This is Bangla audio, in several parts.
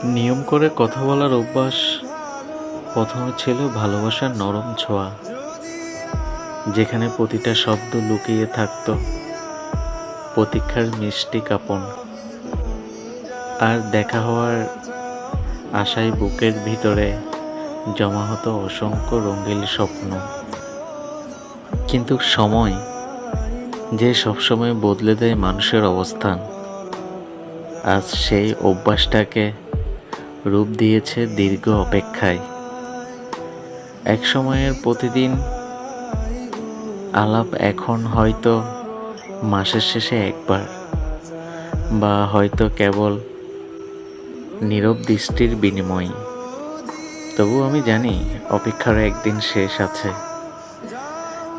নিয়ম করে কথা বলার অভ্যাস প্রথমে ছিল ভালোবাসার নরম ছোঁয়া, যেখানে প্রতিটা শব্দ লুকিয়ে থাকত প্রতীক্ষার মিষ্টি কাঁপন, আর দেখা হওয়ার আশায় বুকের ভিতরে জমা হতো অসংখ্য রঙিন স্বপ্ন। কিন্তু সময় যে সবসময় বদলে দেয় মানুষের অবস্থান, আজ সেই অভ্যাসটাকে রূপ দিয়েছে দীর্ঘ অপেক্ষায়। এক সময়ের প্রতিদিন আলাপ এখন হয়তো মাসের শেষে একবার, বা হয়তো কেবল নীরব দৃষ্টির বিনিময়। তবু আমি জানি অপেক্ষারও একদিন শেষ আছে।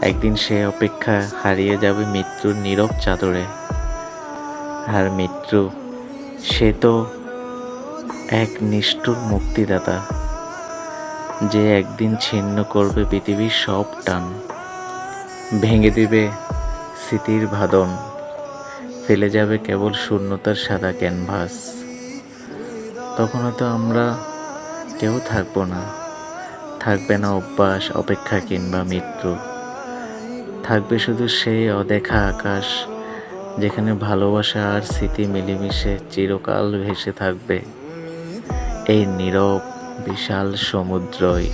একদিন সে অপেক্ষা হারিয়ে যাবে মৃত্যুর নীরব চাদরে। আর মৃত্যু, সে তো এক নিষ্ঠুর মুক্তিদাতা, যে একদিন ছিন্ন করবে পৃথিবীর সব টান, ভেঙে দিবে স্মৃতির বাঁধন, ফেলে যাবে কেবল শূন্যতার সাদা ক্যানভাস। তখন হয়তো আমরা কেউ থাকবো না, থাকবে না অভ্যাস, অপেক্ষা কিংবা মৃত্যু। থাকবে শুধু সেই অদেখা আকাশ, যেখানে ভালোবাসা আর স্মৃতি মিলেমিশে চিরকাল ভেসে থাকবে এই নীরব বিশাল সমুদ্রই।